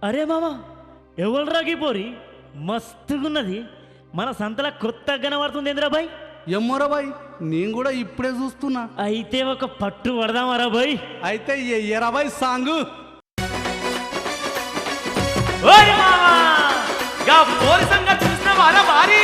అరే మామ ఎవరు పోరి మస్తుగున్నది. మన సంతల కొత్త కనబడుతుంది ఏంద్రాబాయ్. ఎమ్మోరా బాయ్, నేను కూడా ఇప్పుడే చూస్తున్నా. అయితే ఒక పట్టు పడదామరా బాయ్. అయితే ఎయ్యరా బాయ్ సాంగు. పోరి సంగతి చూసిన వారా వారి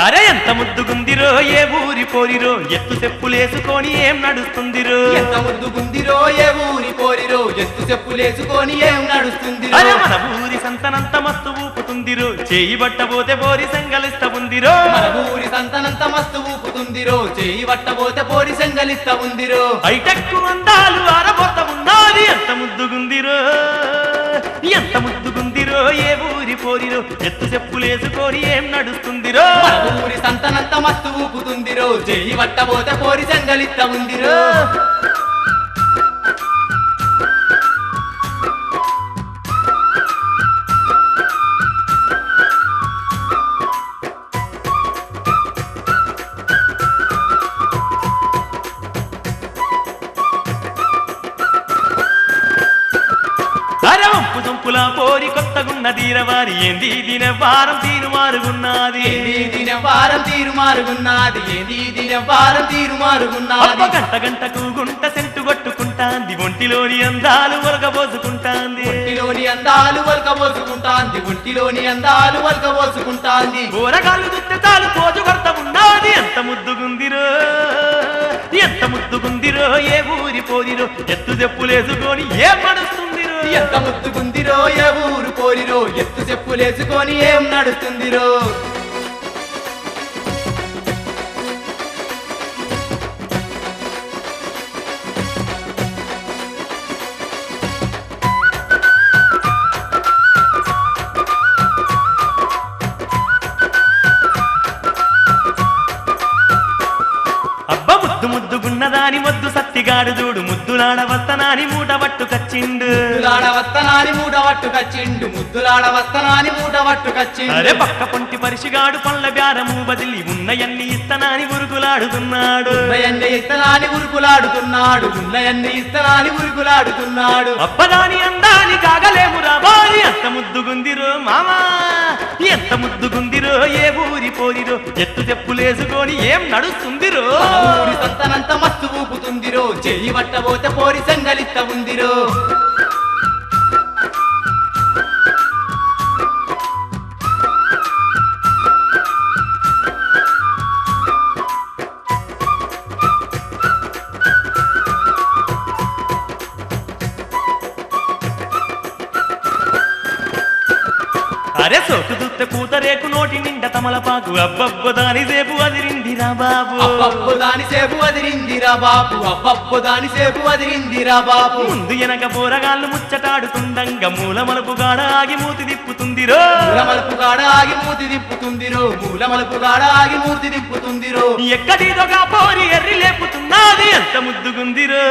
అరే ఎంత ముద్దుగుందిరో ఏ ఊరి పోరిరో ఎత్తు చెప్పులేసుకొని ఏం నడుస్తుందిరో. ఎంత ముద్దుగుందిరో ఏ ఊరి పోరిరో ఎత్తు చెప్పులేసుకొని ఏం నడుస్తుందిరో. అరే మన ఊరి సంతనంత మస్తు ఊపుతుందిరో చేయి బట్టబోతే పోరి సంగలిస్త ఉందిరో. మన ఊరి సంతనంత మస్తు ఊపుతుందిరో చేయి బట్టబోతే పోరి సంగలిస్త ఉందిరో. హైటెక్ అందాలు ఆరబోత ఉన్నది ఎంత ముద్దుగుందిరో ఎంత ముద్దుగుందిరో ఏ ఊరి పోరిరో ఎత్తు చెప్పులేసుకొని ఏం నడుస్తుందిరో. మన ఊరి సంతనంత మస్తు ఊపుతుందిరో చేయి బట్టబోతే పోరి సంగలిస్త ఉందిరో. తుంపులా పోరి కొత్తగున్నదీరవారి ఏంది దిన వారం తీరుమారుగున్నది. దిన వారం తీరుమారుగున్నది. దిన వారం తీరుమారుగున్నది. గంట గంటకు గుంట సెంటు కొట్టుకుంటాంది ఒంటిలోని అందాలు ఒలగబోసుకుంటాంది. ఒంటిలోని అందాలు ఒలగబోసుకుంటాంది. ఒంటిలోని అందాలు ఒలగబోసుకుంటాంది. కూరగాళ్ళు దుత్తే చాలు పోజు కొడత ఉన్నది ఎంత ముద్దుగుందిరో ఎంత ముద్దుగుందిరో ఏ ఊరి పోరిరో ఎత్తు చెప్పులేసుకొని ఏం నడుస్తుందిరో. ఎంత ముద్దుగుందిరో ఏ ఊరు పోరిరో ఎత్తు చెప్పులేసుకొని ఏం నడుస్తుందిరో. ముద్దుగున్నదాని మొద్దు సత్తిగాడు చూడు ముద్దులాడ వస్తనాని మూట పట్టుకచ్చిండు. ముద్దులాడ వస్తనాని మూట పట్టుకచ్చిండు. ముద్దులాడ వస్తనాని మూట పట్టుకచ్చిండు. అరే పక్క పొంటి పరిసిగాడు పళ్ళ బ్యారము బదిలి ఉన్నయన్ని ఇస్తనాని ఉరుకులాడుతున్నాడు. ఉన్నయన్ని ఇస్తనాని ఉరుకులాడుతున్నాడు. ఉన్నయన్ని ఇస్తనాని ఉరుకులాడుతున్నాడు. అబ్బదాని అందాని కాగలేము రాబారి ఎంత ముద్దుగుందిరో మామా ఎంత ముద్దుగుందిరో ఏ ఊరి పోరిరో ఎత్తు చెప్పులేసుకొని ఏం నడుస్తుందిరో. ఊరి సంతనంత మస్తు ఊపుతుందిరో చెయ్యి పట్టబోతే పోరి సంగలిస్త ఉందిరో. అరే సోకు దుత్త పూతరేకు నోటి నిండ తమలపాకు అబ్బబ్బ దాని సేపు అదిరిందిరా బాబు. అబ్బబ్బ దాని సేపు అదిరిందిరా బాబు. అబ్బబ్బ దాని సేపు అదిరిందిరా బాబు. ముందు వెనక పోరగాళ్ళు ముచ్చటాడుతుండంగా మూల మలుపు గాడ ఆగి మూతి తిప్పుతుందిరో. మూల మలుపు గాడ ఆగి మూతి తిప్పుతుందిరో. మూల మలుపు గాడ ఆగి మూతి తిప్పుతుందిరో. ఎక్కడిదోగా పోరి ఎర్రి లేపుతున్నది ఎంత ముద్దుగుందిరో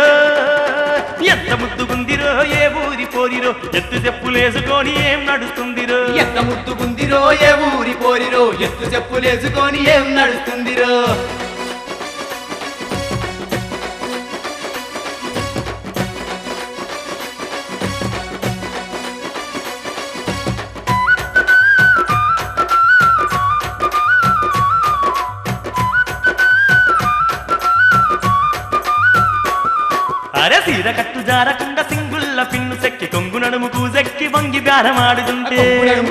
ఎంత ముద్దుగుందిరో ఏ ఊరి పోరిరో ఎత్తు చెప్పులేసుకొని ఏం నడుస్తుందిరో. ఎంత ముద్దుగుందిరో ఏ ఊరి పోరిరో ఎత్తు చెప్పులేసుకొని ఏం నడుస్తుందిరో. అరే సీర కట్టు జారకుండా సింగుల్ల పిన్ను సెక్కి కొంగు నడుము కూజెక్కి వంగి బేరమాడుతుంటే.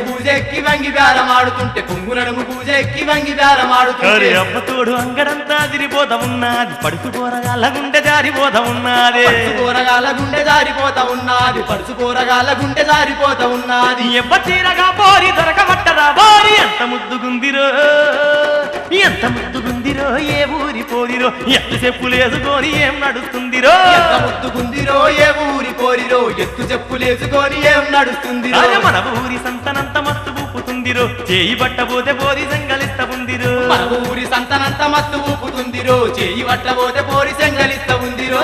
పూజెక్కి వంగి బేరమాడుతుంటే. కొంగు నడుము పూజెక్కి వంగి బేరమాడుతుంటే. అబ్బ తోడు అంగడంతా అదిరిపోత ఉన్నది పడుసు పోరగాళ్ళ గుండె జారిపోత ఉన్నది. పోరగాళ్ళ గుండె జారిపోత ఉన్నది. పడుసు పోరగాళ్ళ గుండె జారిపోత ఉన్నది. ఎవ్వ చీరగా పోరి దొరకబట్టరా పోరి ఎంత ముద్దుగుందిరో ఎంత ముద్దుగుందిరో ఏ ఊరి పోరిరో ఎత్తు చెప్పులేసుకొని ఏం నడుస్తుందిరో. ఎంత ముద్దుగుందిరో ఏ ఊరి పోరిరో ఎత్తు చెప్పులేసుకొని ఏం నడుస్తుందిరో. మన ఊరి సంతనంత మస్తు ఊపుతుందిరో చేయి బట్టబోతే పోరి సంగలిస్త ఉందిరో. మన ఊరి సంతనంత మస్తు ఊపుతుందిరో చేయి బట్టబోతే పోరి సంగలిస్త ఉందిరో.